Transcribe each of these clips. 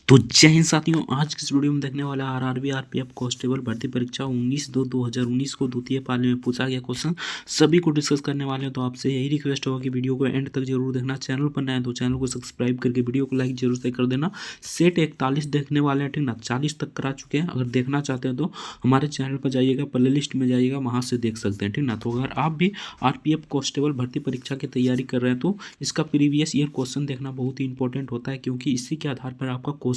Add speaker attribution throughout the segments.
Speaker 1: तो जय हिंद साथियों, आज की इस वीडियो में देखने वाला आरआरबी आरपीएफ कांस्टेबल भर्ती परीक्षा 19/2/2019 को द्वितीय पाली में पूछा गया क्वेश्चन सभी को डिस्कस करने वाले हैं। तो आपसे यही रिक्वेस्ट होगा कि वीडियो को एंड तक जरूर देखना। चैनल पर नए हैं तो चैनल को सब्सक्राइब करके वीडियो को लाइक जरूर से कर देना। सेट 41 देखने वाले हैं, ठीक ना, 40 तक करा चुके हैं। अगर देखना चाहते हैं तो हमारे चैनल पर जाइएगा, प्ले लिस्ट में जाइएगा, वहाँ से देख सकते हैं, ठीक ना। तो अगर आप भी आरपीएफ कांस्टेबल भर्ती परीक्षा की तैयारी कर रहे हैं तो इसका प्रीवियस ईयर क्वेश्चन देखना बहुत ही इंपॉर्टेंट होता है, क्योंकि इसी के आधार पर आपका क्वेश्चन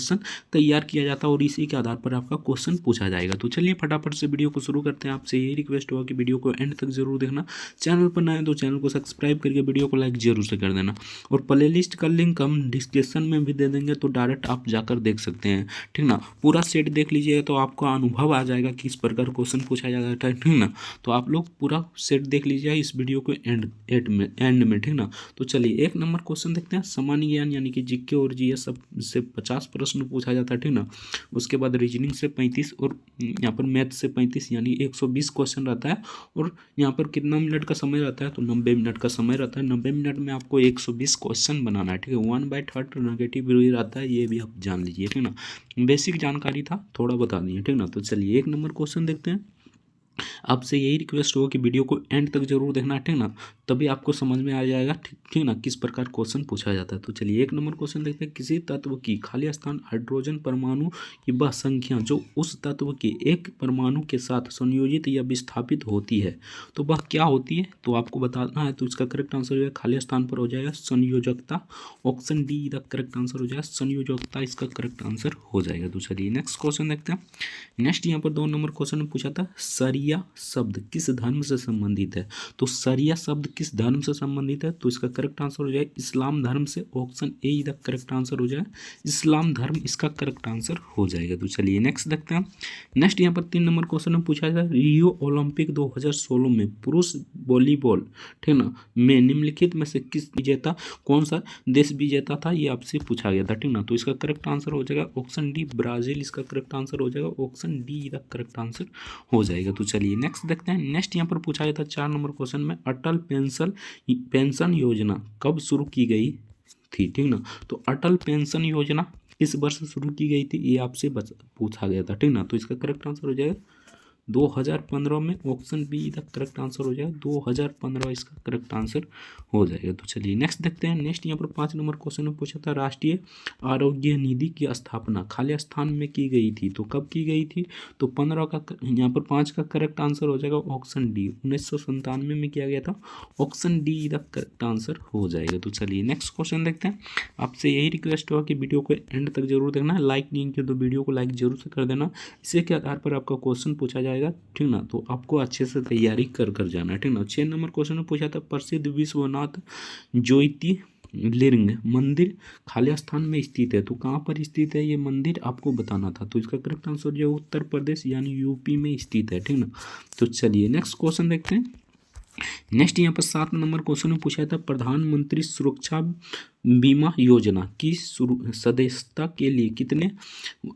Speaker 1: तैयार किया जाता है और इसी के आधार पर आपका क्वेश्चन पूछा जाएगा। तो चलिए फटाफट से वीडियो को शुरू करते हैं। आपसे यही रिक्वेस्ट होगा कि वीडियो को एंड तक जरूर देखना। चैनल पर नए हैं तो चैनल को सब्सक्राइब करके वीडियो को लाइक जरूर से कर देना। और प्ले लिस्ट का लिंक हम डिस्क्रिप्शन में भी दे देंगे, तो डायरेक्ट आप जाकर देख सकते हैं, ठीक ना। पूरा सेट देख लीजिएगा तो आपको अनुभव आ जाएगा कि किस प्रकार क्वेश्चन पूछा जाएगा, ठीक ना। तो आप लोग पूरा सेट देख लीजिएगा इस वीडियो को एंड में, ठीक ना। तो चलिए एक नंबर क्वेश्चन देखते हैं। सामान्य ज्ञान यानी कि जीके और जीएस सब से 50 प्रश्न पूछा जाता है, ठीक ना। उसके बाद रीजनिंग से 35 और यहाँ पर मैथ से 35 यानी 120 क्वेश्चन रहता है। और यहाँ पर कितना मिनट का समय रहता है, तो 90 मिनट का समय रहता है। 90 मिनट में आपको 120 क्वेश्चन बनाना है, ठीक है। 1/3 नेगेटिव भी रहता है, ये भी आप जान लीजिए, ठीक ना। बेसिक जानकारी था, थोड़ा बता दिए, ठीक ना। तो चलिए एक नंबर क्वेश्चन देखते हैं। आपसे यही रिक्वेस्ट होगा कि वीडियो को एंड तक जरूर देखना, ठीक ना, तभी आपको समझ में आ जाएगा, ठीक ना, किस प्रकार क्वेश्चन पूछा जाता है। तो चलिए एक नंबर क्वेश्चन देखते हैं। किसी तत्व की खाली स्थान हाइड्रोजन परमाणु की वह संख्या जो उस तत्व के एक परमाणु के साथ संयोजित या विस्थापित होती है, तो वह क्या होती है, तो आपको बताना है। तो इसका करेक्ट आंसर हो जाएगा, खाली स्थान पर हो जाएगा संयोजकता। Option D the correct answer हो जाएगा, संयोजकता इसका करेक्ट आंसर हो जाएगा। तो चलिए नेक्स्ट क्वेश्चन देखते हैं। नेक्स्ट यहाँ पर 2 नंबर क्वेश्चन में पूछा था, सरिया शब्द किस धर्म से संबंधित है। तो सरिया शब्द किस धर्म से संबंधित है, तो इसका करेक्ट आंसर हो जाएगा इस्लाम धर्म से। Option A the correct answer हो जाएगा, इस्लाम धर्म इसका करेक्ट आंसर हो जाएगा। तो चलिए नेक्स्ट देखते हैं। नेक्स्ट यहाँ पर 3 नंबर क्वेश्चन में पूछा था, रियो ओलंपिक 2016 में पुरुष वॉलीबॉल, ठीक ना, में निम्नलिखित में से किस विजेता, कौन सा देश विजेता था, ये आपसे पूछा गया था, ठीक ना। तो इसका करेक्ट आंसर हो जाएगा ऑप्शन डी ब्राजील, इसका करेक्ट आंसर हो जाएगा। Option D the correct answer हो जाएगा। तो चलिए नेक्स्ट देखते हैं। नेक्स्ट यहाँ पर पूछा गया था 4 नंबर क्वेश्चन में, अटल पेंशन योजना कब शुरू की गई थी, ठीक ना। तो अटल पेंशन योजना किस वर्ष शुरू की गई थी, ये आपसे पूछा गया था, ठीक ना। तो इसका करेक्ट आंसर हो जाएगा 2015 में। Option B the correct answer हो जाएगा, 2015 इसका करेक्ट आंसर हो जाएगा। तो चलिए नेक्स्ट देखते हैं। नेक्स्ट यहाँ पर 5 नंबर क्वेश्चन में पूछा था, राष्ट्रीय आरोग्य निधि की स्थापना खाली स्थान में की गई थी, तो कब की गई थी, तो 15 का, यहाँ पर 5 का करेक्ट आंसर हो जाएगा ऑप्शन डी, 1997 में किया गया था। Option D the correct answer हो जाएगा। तो चलिए नेक्स्ट क्वेश्चन देखते हैं। आपसे यही रिक्वेस्ट होगा कि वीडियो को एंड तक जरूर देखना है। लाइक नहीं किया तो वीडियो को लाइक जरूर से कर देना। इसी के आधार पर आपका क्वेश्चन पूछा जाएगा, ठीक ना। तो आपको अच्छे से तैयारी कर जाना है, ठीक ना। 6 नंबर क्वेश्चन में पूछा था, प्रसिद्ध विश्वनाथ ज्योतिर्लिंग मंदिर खाली स्थान में स्थित है, तो कहाँ पर स्थित है ये मंदिर आपको बताना था। तो इसका करेक्ट आंसर जो उत्तर प्रदेश यानी यूपी में स्थित है, ठीक ना। तो चलिए नेक्स्ट क्वेश्चन देखते हैं। नेक्स्ट यहाँ पर 7 नंबर क्वेश्चन में पूछा था, प्रधानमंत्री सुरक्षा बीमा योजना की सदस्यता के लिए कितने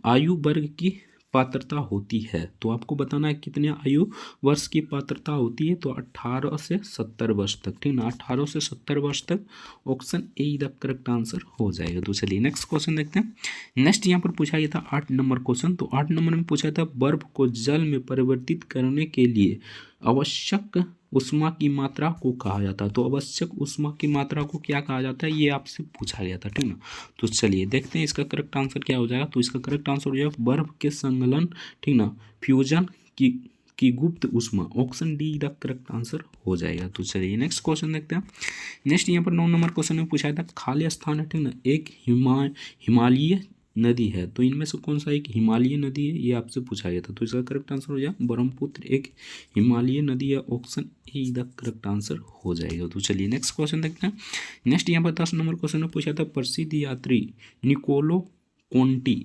Speaker 1: आयु वर्ग की पात्रता होती है, तो आपको बताना है कितने आयु वर्ष की पात्रता होती है। तो 18 से 70 वर्ष तक, ठीक ना, 18 से 70 वर्ष तक। Option A the correct answer हो जाएगा। तो चलिए नेक्स्ट क्वेश्चन देखते हैं। नेक्स्ट यहाँ पर पूछा गया था 8 नंबर क्वेश्चन। तो 8 नंबर में पूछा था, बर्फ को जल में परिवर्तित करने के लिए आवश्यक उष्मा की मात्रा को कहा जाता है। तो आवश्यक उष्मा की मात्रा को क्या कहा जाता है, ये आपसे पूछा गया था, ठीक ना। तो चलिए देखते हैं इसका करेक्ट आंसर क्या हो जाएगा। तो इसका करेक्ट आंसर हो जाएगा बर्फ के संगलन, ठीक ना, फ्यूजन की गुप्त उष्मा। Option D the correct answer हो जाएगा। तो चलिए नेक्स्ट क्वेश्चन देखते हैं। नेक्स्ट यहाँ पर 9 नंबर क्वेश्चन में पूछा था, खाली स्थान है, ठीक ना, एक हिमालयी नदी है, तो इनमें से कौन सा एक हिमालयी नदी है, ये आपसे पूछा गया था। तो इसका करेक्ट आंसर हो जाएगा ब्रह्मपुत्र एक हिमालयी नदी है। Option A the correct answer हो जाएगा। तो चलिए नेक्स्ट क्वेश्चन देखते हैं। नेक्स्ट यहाँ पर 10 नंबर क्वेश्चन में पूछा था, प्रसिद्ध यात्री निकोलो कोंटी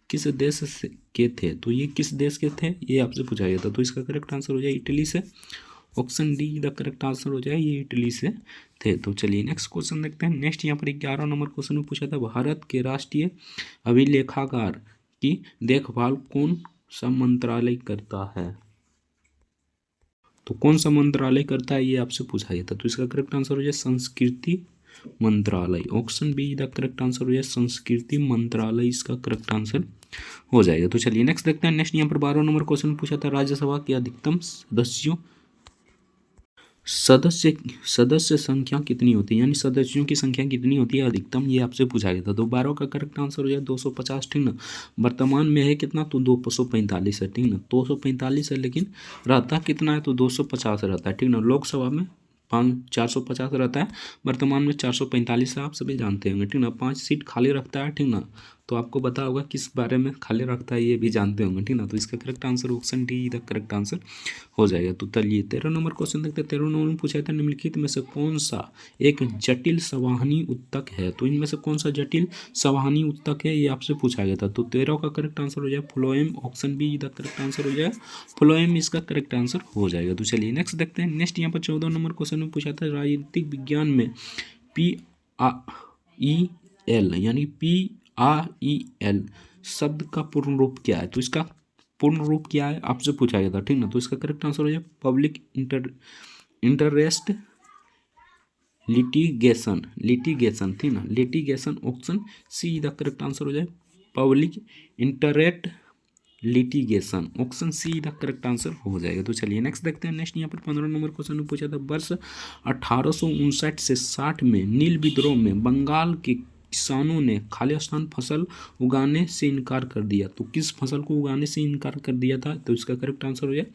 Speaker 1: किस देश से के थे, तो ये किस देश के थे, ये आपसे पूछा गया था। तो इसका करेक्ट आंसर हो जाएगा इटली से। Option D the correct answer हो जाएगा, ये इटली से थे। तो चलिए नेक्स्ट क्वेश्चन देखते हैं। नेक्स्ट यहाँ पर 11 नंबर क्वेश्चन में पूछा था, भारत के राष्ट्रीय अभिलेखागार की देखभाल कौन सा मंत्रालय करता है, तो कौन सा मंत्रालय करता है, ये आपसे पूछा गया था। तो इसका करेक्ट आंसर हो जाए संस्कृति मंत्रालय। Option B the correct answer हो जाए संस्कृति मंत्रालय इसका करेक्ट आंसर हो जाएगा। तो चलिए नेक्स्ट देखते हैं। नेक्स्ट यहाँ पर 12 नंबर क्वेश्चन पूछा था, राज्यसभा के अधिकतम सदस्य संख्या कितनी होती है, यानी सदस्यों की संख्या कितनी होती है अधिकतम, ये आपसे पूछा गया था। तो 12 का करेक्ट आंसर हो जाए 250, ठीक ना। वर्तमान में है कितना, तो 245 है, ठीक ना। 245 है, लेकिन रहता कितना है, तो 250 रहता है, ठीक ना। लोकसभा में 450 रहता है, वर्तमान में 445 है, आप सभी जानते होंगे, ठीक ना। 5 सीट खाली रखता है, ठीक ना। तो आपको पता होगा किस बारे में खाली रखता है, ये भी जानते होंगे, ठीक ना। तो इसका correct answer option D the correct answer हो जाएगा। तो चलिए 13 नंबर क्वेश्चन देखते हैं। 13 नंबर में पूछा था निम्नलिखित में से कौन सा एक जटिल संवहनी उत्तक है। तो इनमें से कौन सा जटिल संवहनी उत्तक है, ये आपसे पूछा गया था। तो 13 का करेक्ट आंसर हो जाए phloem. Option B the correct answer हो जाए फ्लोएम इसका करेक्ट आंसर हो जाएगा। तो चलिए नेक्स्ट देखते हैं। नेक्स्ट यहाँ पर 14 नंबर क्वेश्चन में पूछा था राजनीतिक विज्ञान में PREL यानी PREL शब्द का पूर्ण रूप क्या है। तो इसका पूर्ण रूप क्या है आपसे पूछा गया था, ठीक ना। तो इसका करेक्ट आंसर हो जाए पब्लिक इंटरेस्ट लिटिगेशन, ठीक ना, litigation. Option C the correct answer हो जाए public interest litigation. Option C the correct answer हो जाएगा। तो चलिए नेक्स्ट देखते हैं। नेक्स्ट यहाँ पर 15 नंबर क्वेश्चन में पूछा था वर्ष 1859 से 60 में नील विद्रोह में बंगाल के किसानों ने खालिस्तान फसल उगाने से इनकार कर दिया। तो किस फसल को उगाने से इनकार कर दिया था, तो इसका करेक्ट आंसर हो जाए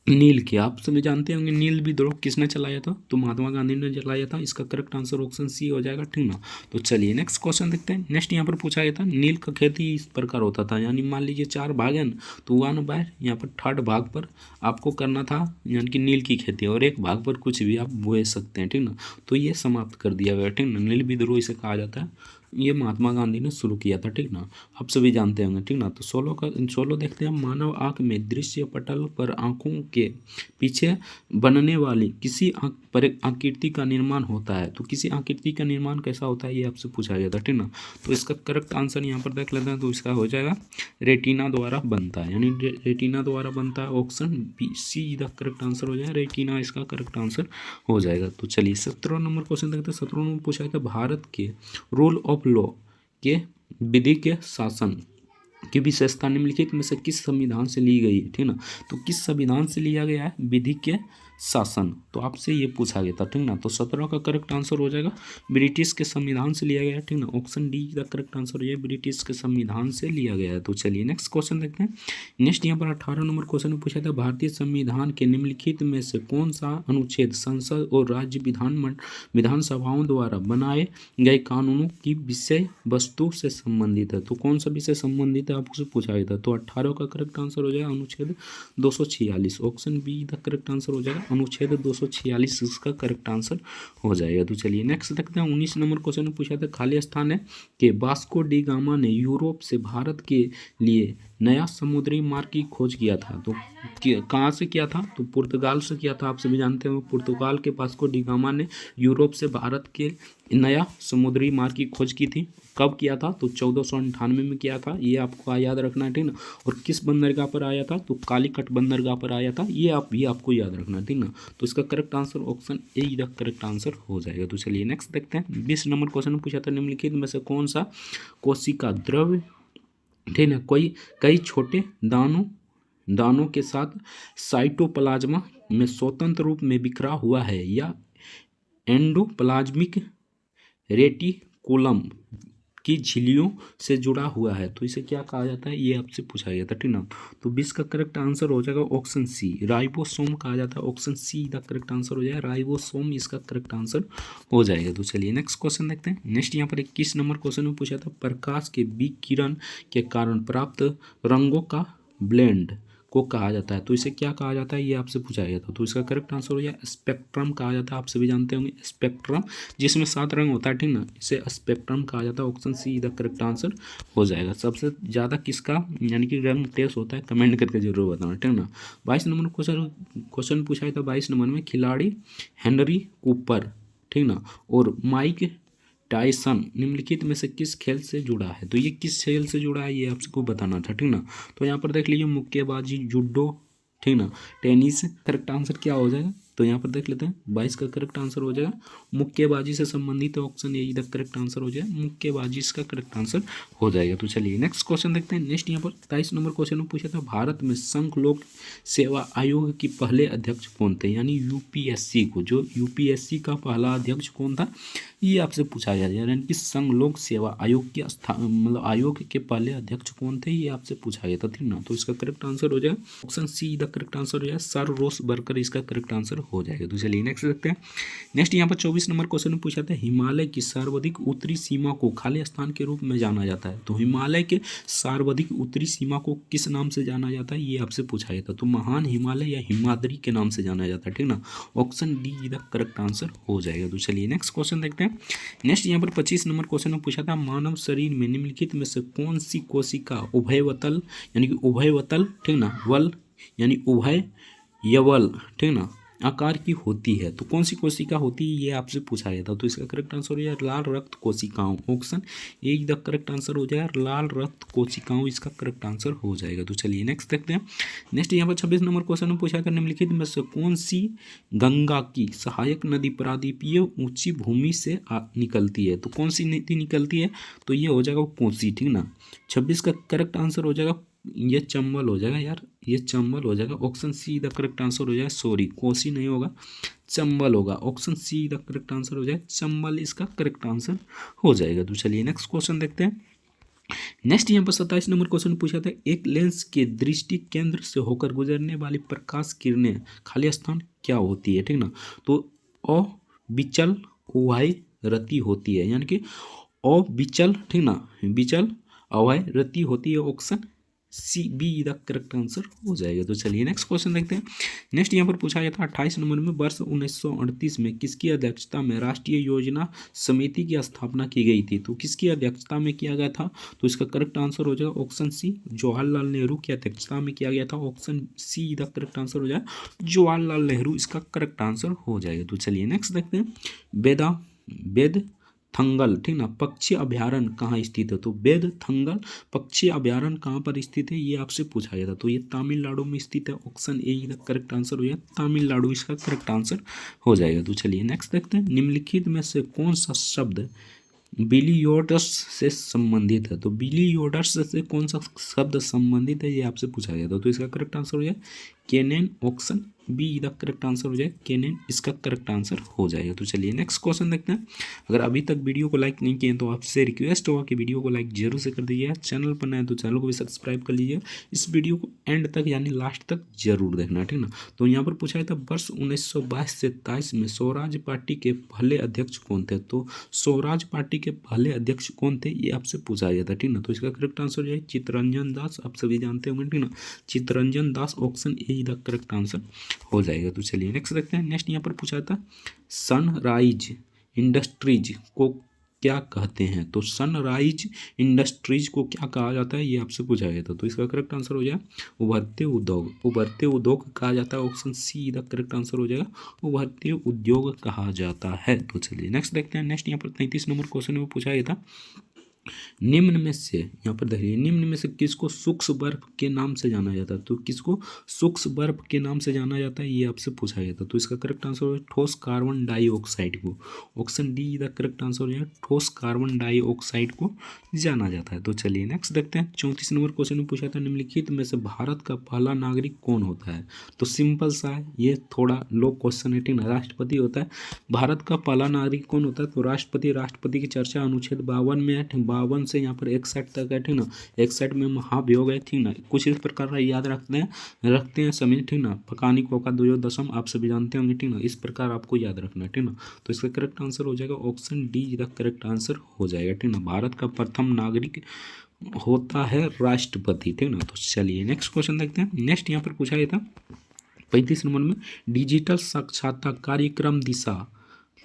Speaker 1: नील के। आप सभी जानते होंगे नील विद्रोह किसने चलाया था, तो महात्मा गांधी ने चलाया था। इसका करेक्ट आंसर ऑप्शन सी हो जाएगा, ठीक ना। तो चलिए नेक्स्ट क्वेश्चन देखते हैं। नेक्स्ट यहाँ पर पूछा गया था नील का खेती इस प्रकार होता था, यानी मान लीजिए 4 भाग है ना, तो 1 बाय यहाँ पर 3rd भाग पर आपको करना था, यानी कि नील की खेती, और 1 भाग पर कुछ भी आप बोए सकते हैं, ठीक ना। तो ये समाप्त कर दिया गया, ठीक ना। नील विद्रोह इसे कहा जाता है, ये महात्मा गांधी ने शुरू किया था, ठीक ना। आप सभी जानते होंगे, ठीक ना। तो 16 देखते हैं। मानव आंख में दृश्य पटल पर आंखों के पीछे बनने वाली किसी आकृति का निर्माण होता है। तो किसी आकृति का निर्माण कैसा होता है, ये आपसे पूछा गया था, ठीक ना। तो इसका करेक्ट आंसर यहाँ पर देख लेते हैं। तो इसका हो जाएगा रेटिना द्वारा बनता है, यानी रेटिना द्वारा बनता है। Option B C the correct answer हो जाएगा रेटिना इसका करेक्ट आंसर हो जाएगा। तो चलिए 17 नंबर क्वेश्चन देखते हैं। 17 नंबर पूछा गया भारत के रूल ऑफ लॉ के विधि के शासन की विशेषता निम्नलिखित में से किस संविधान से ली गई है, ठीक ना। तो किस संविधान से लिया गया है विधि के शासन, तो आपसे ये पूछा गया था, ठीक ना। तो 17 का करेक्ट आंसर हो जाएगा ब्रिटिश के संविधान से लिया गया है, ठीक ना। ऑप्शन डी का करेक्ट आंसर हो जाए ब्रिटिश के संविधान से लिया गया है। तो चलिए नेक्स्ट क्वेश्चन देखते हैं। नेक्स्ट यहाँ पर 18 नंबर क्वेश्चन में पूछा था भारतीय संविधान के निम्नलिखित में से कौन सा अनुच्छेद संसद और राज्य विधानसभाओं द्वारा बनाए गए कानूनों की विषय वस्तु से संबंधित है। तो कौन सा विषय संबंधित है आपसे पूछा गया था। तो 18 का करेक्ट आंसर हो जाएगा अनुच्छेद 246। Option B the correct answer हो जाएगा अनुच्छेद 246 इसका करेक्ट आंसर हो जाएगा। तो चलिए नेक्स्ट देखते हैं। 19 नंबर क्वेश्चन में पूछा था खालिस्तान है कि वास्को डी गामा ने यूरोप से भारत के लिए नया समुद्री मार्ग की खोज किया था। तो कहाँ से किया था, तो पुर्तगाल से किया था। आप सभी जानते हैं पुर्तगाल के वास्को डी गामा ने यूरोप से भारत के नया समुद्री मार्ग की खोज की थी। कब किया था, तो 1498 में किया था, ये आपको याद रखना है, ठीक ना। और किस बंदरगाह पर आया था, तो कालीकट बंदरगाह पर आया था, ये आपको याद रखना है, ठीक ना। तो इसका correct answer option A the correct answer हो जाएगा। तो चलिए नेक्स्ट देखते हैं। 20 नंबर क्वेश्चन में पूछा था निम्नलिखित में से कौन सा कोशिका द्रव्य, ठीक ना, कई छोटे दानों के साथ साइटोप्लाज्मा में स्वतंत्र रूप में बिखरा हुआ है या एंडोप्लाज्मिक रेटिकुलम की झिल्लियों से जुड़ा हुआ है। तो इसे क्या कहा जाता है, ये आपसे पूछा गया था, ठीक ना। तो 20 का करेक्ट आंसर हो जाएगा ऑप्शन सी राइबोसोम कहा जाता है। ऑप्शन सी का करेक्ट आंसर हो जाएगा राइबोसोम इसका करेक्ट आंसर हो जाएगा। तो चलिए नेक्स्ट क्वेश्चन देखते हैं। नेक्स्ट यहाँ पर 21 नंबर क्वेश्चन में पूछा था प्रकाश के विकिरण के कारण प्राप्त रंगों का ब्लेंड को कहा जाता है। तो इसे क्या कहा जाता है, ये आपसे पूछा गया था। तो इसका करेक्ट आंसर हो जाए स्पेक्ट्रम कहा जाता है। आप सभी जानते होंगे स्पेक्ट्रम जिसमें 7 रंग होता है, ठीक ना, इसे स्पेक्ट्रम कहा जाता है। Option C the correct answer हो जाएगा। सबसे ज़्यादा किसका यानी कि रंग टेस्ट होता है, कमेंट करके जरूर बताना, ठीक ना। 22 नंबर क्वेश्चन पूछा था। 22 नंबर में खिलाड़ी हेनरी कूपर, ठीक ना, और माइक टायसन निम्नलिखित में से किस खेल से जुड़ा है। तो ये किस खेल से जुड़ा है, ये आपको बताना था, ठीक ना। तो यहाँ पर देख लीजिए मुक्केबाजी, जूडो, ठीक ना, टेनिस। करेक्ट आंसर क्या हो जाएगा, तो यहाँ पर देख लेते हैं 22 का करेक्ट आंसर हो जाएगा मुक्केबाजी से संबंधित ऑप्शन ए इधर करेक्ट आंसर हो जाएगा, मुक्केबाजी इसका करेक्ट आंसर हो जाएगा। तो चलिए नेक्स्ट क्वेश्चन देखते हैं। नेक्स्ट यहाँ पर 23 नंबर क्वेश्चन में पूछा था भारत में संघ लोक सेवा आयोग के पहले अध्यक्ष कौन थे, यानी यूपीएससी को जो यूपीएससी का पहला अध्यक्ष कौन था ये आपसे पूछा गया, यानी कि संघ लोक सेवा आयोग के मतलब आयोग के पहले अध्यक्ष कौन थे ये आपसे पूछा गया था, ठीक ना। तो इसका करेक्ट आंसर हो जाएगा option C the correct answer हो जाएगा, सर रोस बर्कर इसका करेक्ट आंसर हो जाएगा। तो चलिए नेक्स्ट देखते हैं। नेक्स्ट यहाँ पर 24 नंबर क्वेश्चन में पूछा था हिमालय की सर्वाधिक उत्तरी सीमा को खाली स्थान के रूप में जाना जाता है, तो हिमालय के सर्वाधिक उत्तरी सीमा को किस नाम से जाना जाता है ये आपसे पूछा गया था, तो महान हिमालय या हिमाद्री के नाम से जाना जाता है, ठीक ना। Option D the correct answer हो जाएगा। तो चलिए नेक्स्ट क्वेश्चन देखते हैं। नेक्स्ट यहाँ पर 25 नंबर क्वेश्चन में पूछा था मानव शरीर में निम्नलिखित में से कौन सी कोशिका उभयवतल यानी कि उभयवतल, ठीक ना, वल यानी उभय यवल, ठीक ना, आकार की होती है, तो कौन सी कोशिका होती है ये आपसे पूछा गया था। तो इसका करेक्ट आंसर हो जाएगा लाल रक्त कोशिकाओं, option A the correct answer हो जाएगा लाल रक्त कोशिकाओं इसका करेक्ट आंसर हो जाएगा। तो चलिए नेक्स्ट देखते हैं। नेक्स्ट यहाँ पर 26 नंबर क्वेश्चन में पूछा था निम्नलिखित में से कौन सी गंगा की सहायक नदी प्रादीपीय ऊंची भूमि से निकलती है, तो कौन सी नदी निकलती है, तो ये हो जाएगा कोसी, ठीक ना। 26 का करेक्ट आंसर हो जाएगा ये चंबल हो जाएगा यार, ये चंबल हो जाएगा, option C the correct answer हो जाएगा, सॉरी कोसी नहीं होगा चंबल होगा, option C the correct answer हो जाएगा चंबल इसका करेक्ट आंसर हो जाएगा। तो चलिए नेक्स्ट क्वेश्चन देखते हैं। नेक्स्ट यहाँ पर 27 नंबर क्वेश्चन पूछा था एक लेंस के दृष्टि केंद्र से होकर गुजरने वाली प्रकाश किरणें खाली स्थान क्या होती है, ठीक ना, तो अविचल उभय रति होती है, यानी कि अविचल, ठीक ना, विचल अभय रति होती है, option C B the correct answer हो जाएगा। तो चलिए नेक्स्ट क्वेश्चन देखते हैं। नेक्स्ट यहाँ पर पूछा गया था 28 नंबर में वर्ष 1938 में किसकी अध्यक्षता में राष्ट्रीय योजना समिति की स्थापना की गई थी, तो किसकी अध्यक्षता में किया गया था, तो इसका करेक्ट आंसर हो जाएगा ऑप्शन सी जवाहरलाल नेहरू की अध्यक्षता में किया गया था, option C the correct answer हो जाएगा जवाहरलाल नेहरू इसका करेक्ट आंसर हो जाएगा। तो चलिए नेक्स्ट देखते हैं। बेदथंगल, ठीक ना, पक्षी अभ्यारण्य कहाँ स्थित है, तो बेदथंगल पक्षी अभ्यारण्य कहाँ पर स्थित है ये आपसे पूछा गया था, तो ये तमिलनाडु में स्थित है, ऑप्शन ए का करेक्ट आंसर हो जाएगा तमिलनाडु इसका करेक्ट आंसर हो जाएगा। तो चलिए नेक्स्ट देखते हैं निम्नलिखित में से कौन सा शब्द बिलियोडर्स से संबंधित है, तो बिलियोडर्स से कौन सा शब्द संबंधित है ये आपसे पूछा गया था, तो इसका करेक्ट आंसर हो जाए केनेन, option B the correct answer हो जाए केनेन इसका करेक्ट आंसर हो जाएगा। तो चलिए नेक्स्ट क्वेश्चन देखते हैं। अगर अभी तक वीडियो को लाइक नहीं किए तो आपसे रिक्वेस्ट होगा कि वीडियो को लाइक जरूर से कर दीजिए, चैनल पर नए तो चैनल को भी सब्सक्राइब कर लीजिए, इस वीडियो को एंड तक यानी लास्ट तक जरूर देखना, ठीक ना। तो यहाँ पर पूछा था वर्ष 1922 से 23 में स्वराज पार्टी के पहले अध्यक्ष कौन थे, तो स्वराज पार्टी के पहले अध्यक्ष कौन थे ये आपसे पूछा गया था, ठीक ना। तो इसका करेक्ट आंसर हो जाए चित्तरंजन दास, आप सभी जानते होंगे, ठीक ना, Chittaranjan Das, option A the correct answer हो जाएगा। तो चलिए नेक्स्ट देखते हैं। नेक्स्ट यहाँ पर पूछा था सनराइज इंडस्ट्रीज को क्या कहते हैं, तो सनराइज इंडस्ट्रीज को क्या कहा जाता है ये आपसे पूछा गया था, तो इसका करेक्ट आंसर हो जाएगा उभरते उद्योग, उभरते उद्योग कहा जाता है, option C the correct answer हो जाएगा उभरते उद्योग कहा जाता है। तो चलिए नेक्स्ट देखते हैं। नेक्स्ट यहाँ पर 33 नंबर क्वेश्चन में पूछा गया था निम्न में से, यहाँ पर देखिए निम्न में से किसको सूक्ष्म बर्फ के नाम से जाना जाता है, तो किसको सूक्ष्म बर्फ के नाम से जाना जाता है ये आपसे पूछा गया था, तो इसका करेक्ट आंसर है ठोस कार्बन डाइऑक्साइड को, option D the correct answer है ठोस कार्बन डाइऑक्साइड को जाना जाता है। तो चलिए नेक्स्ट देखते हैं। 34 नंबर क्वेश्चन में पूछा था निम्नलिखित में से भारत का पहला नागरिक कौन होता है, तो सिंपल सा है, ये थोड़ा लो क्वेश्चन है, ठीक ना, राष्ट्रपति होता है। भारत का पहला नागरिक कौन होता है, तो राष्ट्रपति की चर्चा अनुच्छेद 52 में है, 52 से यहाँ पर 61 तक है, ठीक ना, 61 में महाभियोग है, ठीक ना, कुछ इस प्रकार का याद रखते हैं समय, ठीक ना, पकानी कोका दो दशम आप सभी जानते होंगे, ठीक ना, इस प्रकार आपको याद रखना है, ठीक ना। तो इसका करेक्ट आंसर हो जाएगा option D the correct answer हो जाएगा, ठीक ना, भारत का प्रथम नागरिक होता है राष्ट्रपति, ठीक ना। तो चलिए नेक्स्ट क्वेश्चन देखते हैं। नेक्स्ट यहाँ पर पूछा गया था 35 नंबर में डिजिटल साक्षरता कार्यक्रम दिशा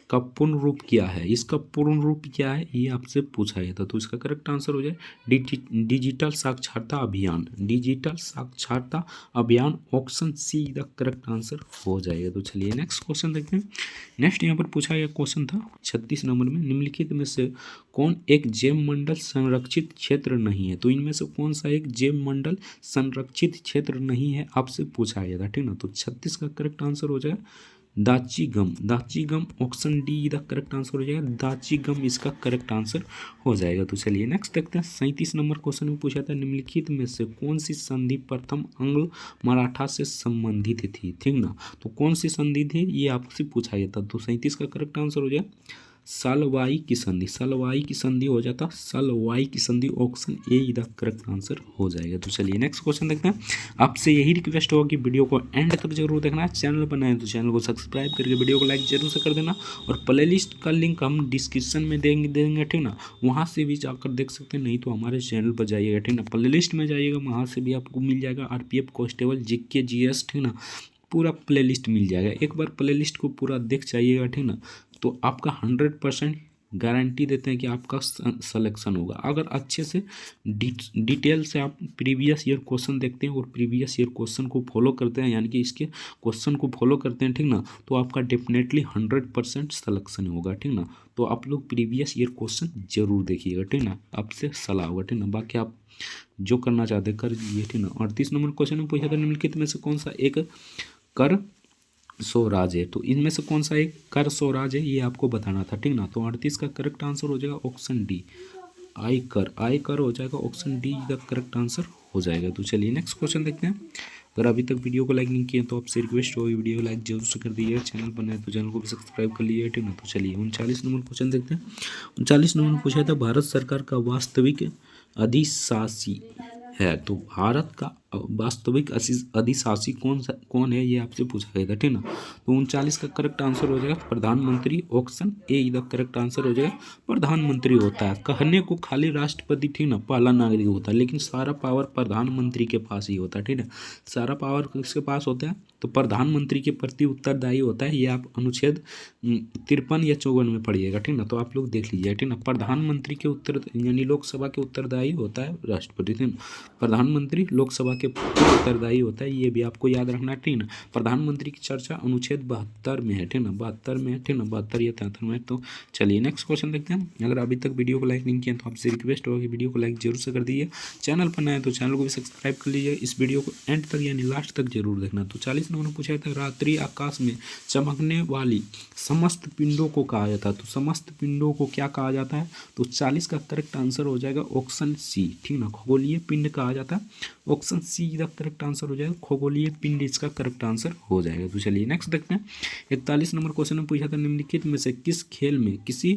Speaker 1: का पूर्ण रूप क्या है, इसका पूर्ण रूप क्या है ये आपसे पूछा गया था, तो इसका करेक्ट आंसर हो जाए डिजिटल साक्षरता अभियान, डिजिटल साक्षरता अभियान, option C the correct answer हो जाएगा। तो चलिए नेक्स्ट क्वेश्चन देखते हैं। नेक्स्ट यहाँ पर पूछा गया क्वेश्चन था 36 नंबर में निम्नलिखित में से कौन एक जैव मंडल संरक्षित क्षेत्र नहीं है, तो इनमें से कौन सा एक जैव मंडल संरक्षित क्षेत्र नहीं है आपसे पूछा गया था, ठीक ना। तो 36 का करेक्ट आंसर हो जाएगा दाची गम option D the correct answer हो जाएगा। दाची गम इसका करेक्ट आंसर हो जाएगा। तो चलिए नेक्स्ट देखते हैं। 37 नंबर क्वेश्चन में पूछा था निम्नलिखित में से कौन सी संधि प्रथम अंग्ल मराठा से संबंधित थी, ठीक ना। तो कौन सी संधि थी ये आपसे पूछा गया था। तो 37 का करेक्ट आंसर हो जाएगा सलवाई की संधि। सलवाई की संधि हो जाता, सलवाई की संधि ऑप्शन ए इधर करेक्ट आंसर हो जाएगा। तो चलिए नेक्स्ट क्वेश्चन देखते हैं। आपसे यही रिक्वेस्ट होगा कि वीडियो को एंड तक जरूर देखना। चैनल पर नए हैं तो चैनल को सब्सक्राइब करके वीडियो को लाइक जरूर से कर देना। और प्लेलिस्ट का लिंक हम डिस्क्रिप्शन में देंगे ठीक ना, वहाँ से भी जाकर देख सकते हैं, नहीं तो हमारे चैनल पर जाइएगा ठीक ना, प्लेलिस्ट में जाइएगा, वहाँ से भी आपको मिल जाएगा आरपीएफ कांस्टेबल जीके जीएस ठीक ना, पूरा प्लेलिस्ट मिल जाएगा। एक बार प्लेलिस्ट को पूरा देख जाइएगा ठीक ना, तो आपका 100% गारंटी देते हैं कि आपका सिलेक्शन होगा। अगर अच्छे से डिटेल से आप प्रीवियस ईयर क्वेश्चन देखते हैं और प्रीवियस ईयर क्वेश्चन को फॉलो करते हैं, यानी कि इसके क्वेश्चन को फॉलो करते हैं ठीक ना, तो आपका डेफिनेटली 100% सिलेक्शन होगा ठीक ना। तो आप लोग प्रीवियस ईयर क्वेश्चन जरूर देखिएगा ठीक ना, आपसे सलाह होगा ठीक ना। बाकी आप जो करना चाहते कर लीजिए ठीक ना। 38 नंबर क्वेश्चन में पूछा था निम्नलिखित में से कौन सा एक कर स्वराज है। तो इनमें से कौन सा एक कर स्वराज है ये आपको बताना था ठीक ना। तो 38 का करेक्ट आंसर हो जाएगा ऑप्शन डी आयकर हो जाएगा। ऑप्शन डी का करेक्ट आंसर हो जाएगा। तो चलिए नेक्स्ट क्वेश्चन देखते हैं। अगर अभी तक वीडियो को लाइक नहीं किया तो आपसे रिक्वेस्ट होगी वीडियो को लाइक जरूर से कर दीजिएगा। चैनल पर नए तो चैनल को भी सब्सक्राइब कर लीजिए ठीक ना। तो चलिए 39 नंबर क्वेश्चन देखते हैं। 39 नंबर पूछा था भारत सरकार का वास्तविक अधिशासी है। तो भारत का वास्तविक अधिशासी कौन है ये आपसे पूछा गया था ठीक ना। तो 39 का करेक्ट आंसर हो जाएगा प्रधानमंत्री। ऑप्शन ए इधर करेक्ट आंसर हो जाएगा। प्रधानमंत्री होता है, कहने को खाली राष्ट्रपति ठीक ना पहला नागरिक होता है, लेकिन सारा पावर प्रधानमंत्री के पास ही होता है ठीक है। सारा पावर किसके पास होता है, तो प्रधानमंत्री के प्रति उत्तरदायी होता है। ये आप अनुच्छेद 53 या 54 में पढ़िएगा ठीक ना, तो आप लोग देख लीजिए ठीक ना। प्रधानमंत्री के उत्तर यानी लोकसभा के उत्तरदायी होता है राष्ट्रपति ठीक ना। प्रधानमंत्री लोकसभा के उत्तरदायी होता है, ये भी आपको याद रखना ठीक ना। प्रधानमंत्री की चर्चा अनुच्छेद 72 में है ठीक ना, 72 में है ठीक ना, 72 या 73 में। तो चलिए नेक्स्ट क्वेश्चन देखते हैं। अगर अभी तक वीडियो को लाइक नहीं किया तो आपसे रिक्वेस्ट होगा कि वीडियो को लाइक जरूर से कर दीजिए। चैनल पर नए तो चैनल को भी सब्सक्राइब कर लीजिए। इस वीडियो को एंड तक यानी लास्ट तक जरूर देखना। तो 40 नंबर पूछा था रात्रि आकाश में चमकने वाली समस्त पिंडों को कहा जाता है। तो समस्त पिंडों को क्या कहा जाता है, तो 40 का करेक्ट आंसर हो जाएगा ऑप्शन सी ठीक ना, खगोलीय पिंड कहा जाता है। ऑप्शन सी का करेक्ट आंसर हो जाएगा, खगोलीय पिंड इसका करेक्ट आंसर हो जाएगा। तो चलिए नेक्स्ट देखते हैं। 41 नंबर क्वेश्चन में पूछा था निम्नलिखित में से किस खेल में किसी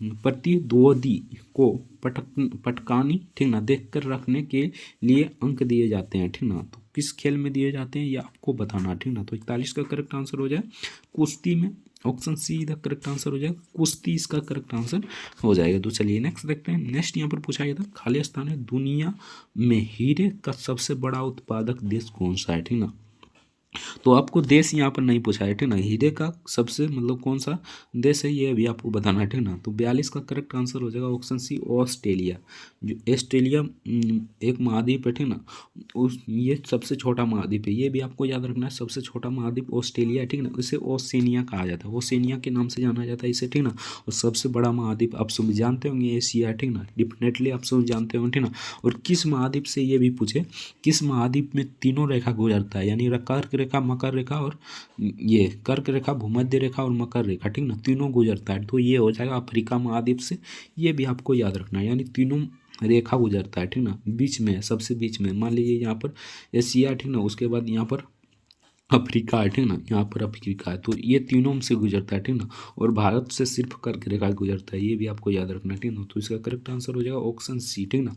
Speaker 1: प्रतिद्वंदी को पटकानी ठीक ना देखकर रखने के लिए अंक दिए जाते हैं ठीक ना। तो किस खेल में दिए जाते हैं ये आपको बताना ठीक ना। तो 41 का करेक्ट आंसर हो जाए कुश्ती में। ऑप्शन सी का करेक्ट आंसर हो जाएगा, कुश्ती इसका करेक्ट आंसर हो जाएगा। तो चलिए नेक्स्ट देखते हैं। नेक्स्ट यहाँ पर पूछा गया था खाली स्थान है दुनिया में हीरे का सबसे बड़ा उत्पादक देश कौन सा है ठीक ना। तो आपको देश यहाँ पर नहीं पूछा है ठीक ना, हीरे का सबसे मतलब कौन सा देश है ये भी आपको बताना है ठीक ना। तो 42 का करेक्ट आंसर हो जाएगा ऑप्शन सी ऑस्ट्रेलिया। जो ऑस्ट्रेलिया एक महाद्वीप है ठीक ना, उस ये सबसे छोटा महाद्वीप है, ये भी आपको याद रखना है। सबसे छोटा महाद्वीप ऑस्ट्रेलिया है ठीक ना, इसे ओशिनिया कहा जाता है, ओशिनिया के नाम से जाना जाता है इसे ठीक ना। और सबसे बड़ा महाद्वीप आप सब जानते होंगे एशिया ठीक ना, डेफिनेटली आप सब जानते होंगे ठीक ना। और किस महाद्वीप से ये भी पूछे, किस महाद्वीप में तीनों रेखा गुजरता है, यानी कर्क रेखा, मकर रेखा और ये कर्क रेखा, भूमध्य रेखा और मकर रेखा ठीक ना, तीनों गुजरता है। तो ये हो जाएगा अफ्रीका महाद्वीप से, ये भी आपको याद रखना है, यानी तीनों रेखा गुजरता है ठीक ना, बीच में सबसे बीच में। मान लीजिए यहाँ पर एशिया ठीक ना, उसके बाद यहाँ पर अफ्रीका है ठीक ना, यहाँ पर अफ्रीका है, तो ये तीनों से गुजरता है ठीक ना। और भारत से सिर्फ कर्क रेखा गुजरता है, ये भी आपको याद रखना है ठीक ना। तो इसका करेक्ट आंसर हो जाएगा ऑप्शन सी ठीक ना।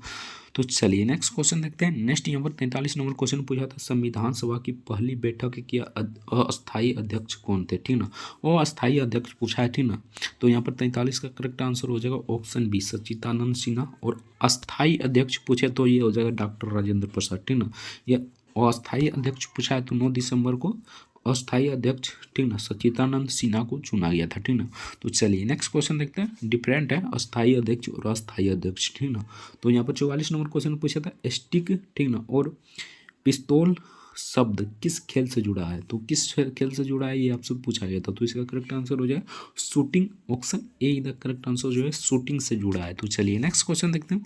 Speaker 1: तो चलिए नेक्स्ट क्वेश्चन देखते हैं। नेक्स्ट यहाँ पर 43 नंबर क्वेश्चन पूछा था संविधान सभा की पहली बैठक के अस्थायी अध्यक्ष कौन थे ठीक ना। वो अस्थायी अध्यक्ष पूछा है ठीक ना। तो यहाँ पर 43 का करेक्ट आंसर हो जाएगा ऑप्शन बी सच्चिदानंद सिन्हा। और अस्थायी अध्यक्ष पूछे तो ये हो जाएगा डॉक्टर राजेंद्र प्रसाद ठीक ना। ये अस्थायी अध्यक्ष पूछा है तो 9 दिसंबर को अस्थायी अध्यक्ष ठीक ना सच्चिदानंद सिन्हा को चुना गया था ठीक ना। तो चलिए नेक्स्ट क्वेश्चन देखते हैं। डिफरेंट है अस्थायी अध्यक्ष और अस्थायी अध्यक्ष ठीक ना। तो यहाँ पर 44 नंबर क्वेश्चन पूछा था स्टिक ठीक ना और पिस्तौल शब्द किस खेल से जुड़ा है? तो किस खेल से जुड़ा है ये आपसे पूछा गया था, तो इसका करेक्ट आंसर हो जाए shooting. Option A the correct answer जो है शूटिंग से जुड़ा है। तो चलिए नेक्स्ट क्वेश्चन देखते हैं।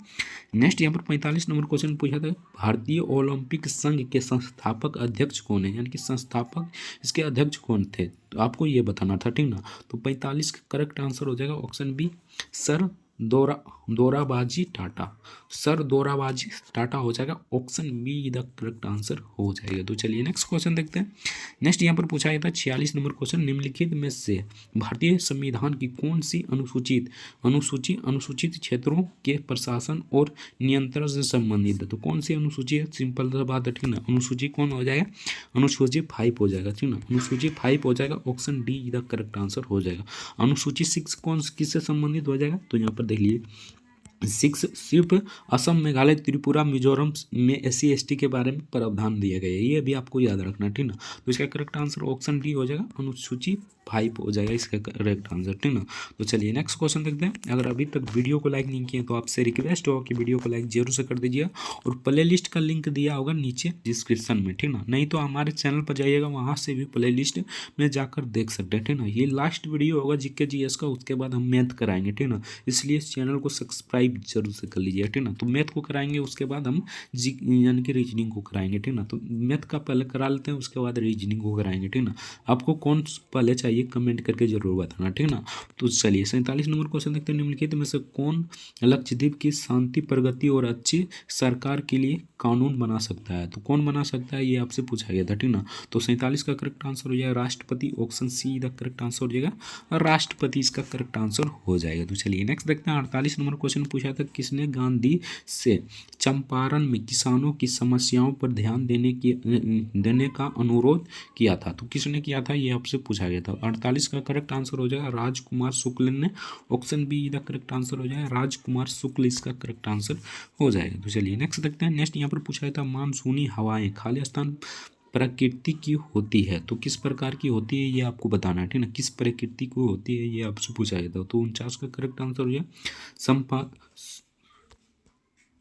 Speaker 1: नेक्स्ट यहाँ पर 45 नंबर क्वेश्चन पूछा था, भारतीय ओलंपिक संघ के संस्थापक अध्यक्ष कौन है, यानी कि संस्थापक इसके अध्यक्ष कौन थे, तो आपको ये बताना था, ठीक ना। तो 45 का करेक्ट आंसर हो जाएगा option B sir Dorabji Tata. Sir Dorabji Tata हो जाएगा, option B the correct answer हो जाएगा। तो चलिए नेक्स्ट क्वेश्चन देखते हैं। नेक्स्ट यहाँ पर पूछा गया था 46 नंबर क्वेश्चन, निम्नलिखित में से भारतीय संविधान की कौन सी अनुसूचित क्षेत्रों के प्रशासन और नियंत्रण से संबंधित है। तो कौन सी अनुसूची है, सिंपल सा बात है, ठीक ना। अनुसूची कौन हो जाएगा, अनुसूची 5 हो जाएगा, ठीक ना। अनुसूची 5 हो जाएगा, option D the correct answer हो जाएगा। अनुसूची 6 कौन किससे संबंधित हो जाएगा, तो यहाँ पर देख लीजिए 6 सिर्फ असम, मेघालय, त्रिपुरा, मिजोरम में SC/ST के बारे में प्रावधान दिया गया है, ये भी आपको याद रखना, ठीक ना। तो इसका करेक्ट आंसर ऑप्शन डी हो जाएगा, अनुसूची 5 हो जाएगा इसका करेक्ट आंसर, ठीक ना। तो चलिए नेक्स्ट क्वेश्चन देखते हैं। अगर अभी तक वीडियो को लाइक नहीं किए तो आपसे रिक्वेस्ट होगा कि वीडियो को लाइक जरूर से कर दीजिए, और प्ले लिस्ट का लिंक दिया होगा नीचे डिस्क्रिप्शन में, ठीक ना। नहीं तो हमारे चैनल पर जाइएगा, वहाँ से भी प्ले लिस्ट में जाकर देख सकते हैं, ठीक ना। ये लास्ट वीडियो होगा GK GS का, उसके बाद हम मैथ कराएंगे, ठीक ना। इसलिए इस चैनल को सब्सक्राइब जरूर से कर लीजिए, ठीक ना। तो मैथ को कराएंगे, उसके बाद हम यानी कि रीजनिंग को कराएंगे, ठीक ना। तो मैथ का पहले करा लेते हैं, उसके बाद रीजनिंग को कराएंगे, ठीक ना। आपको कौन पहले चाहिए कमेंट करके जरूर बताना, ठीक ना। तो चलिए 47 नंबर क्वेश्चन देखते हैं। निम्नलिखित में से कौन लक्षद्वीप की शांति, प्रगति और अच्छी सरकार के लिए कानून बना सकता है। तो कौन बना सकता है ये आपसे पूछा गया था, ठीक ना। तो 47 का करेक्ट आंसर हो जाएगा राष्ट्रपति, option C the correct answer हो जाएगा, राष्ट्रपति इसका करेक्ट आंसर हो जाएगा। तो चलिए नेक्स्ट देखते हैं। 48 नंबर क्वेश्चन पूछा था, किसने गांधी से चंपारण में किसानों की समस्याओं पर ध्यान देने का अनुरोध किया था। तो किसने किया था ये आपसे पूछा गया था। 48 का करेक्ट आंसर हो जाएगा राजकुमार शुक्ल ने, option B the correct answer हो जाएगा, राजकुमार शुक्ल इसका करेक्ट आंसर हो जाएगा। तो चलिए नेक्स्ट देखते हैं। नेक्स्ट यहाँ पर पूछा गया था, मानसूनी हवाएं खाली स्थान प्रकृति की होती है, तो किस प्रकार की होती है ये आपको बताना है, ठीक ना। किस प्रकृति को होती है ये आपसे पूछा गया था। तो 49 का करेक्ट आंसर हो जाए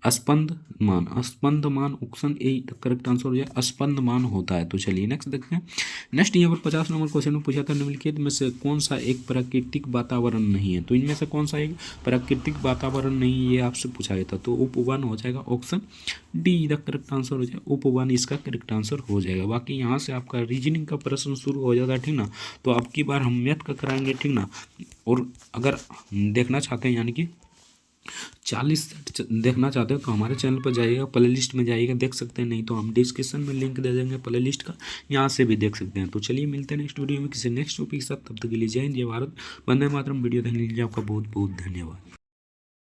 Speaker 1: स्पंदमान, ऑप्शन ए करेक्ट आंसर हो जाए, स्पंदमान होता है। तो चलिए नेक्स्ट देखते हैं। नेक्स्ट यहाँ पर 50 नंबर क्वेश्चन में पूछा था, निम्नलिखित में से कौन सा एक प्राकृतिक वातावरण नहीं है। तो इनमें से कौन सा एक प्राकृतिक वातावरण नहीं है ये आपसे पूछा गया था। तो उपवन हो जाएगा, option D the correct answer हो जाएगा, उपवन इसका करेक्ट आंसर हो जाएगा। बाकी यहाँ से आपका रीजनिंग का प्रश्न शुरू हो जाता है, ठीक ना। तो आपकी बार हम मैथ का कराएंगे, ठीक ना। और अगर देखना चाहते हैं यानी कि 40 देखना चाहते हो तो हमारे चैनल पर जाइएगा, प्ले लिस्ट में जाइएगा, देख सकते हैं। नहीं तो हम डिस्क्रिप्शन में लिंक दे देंगे प्ले लिस्ट का, यहाँ से भी देख सकते हैं। तो चलिए मिलते हैं नेक्स्ट वीडियो में किसी नेक्स्ट टॉपिक के साथ। तब तक के लिए जय हिंद, जय भारत, वंदे मातरम। वीडियो देखने के लिए आपका बहुत बहुत धन्यवाद।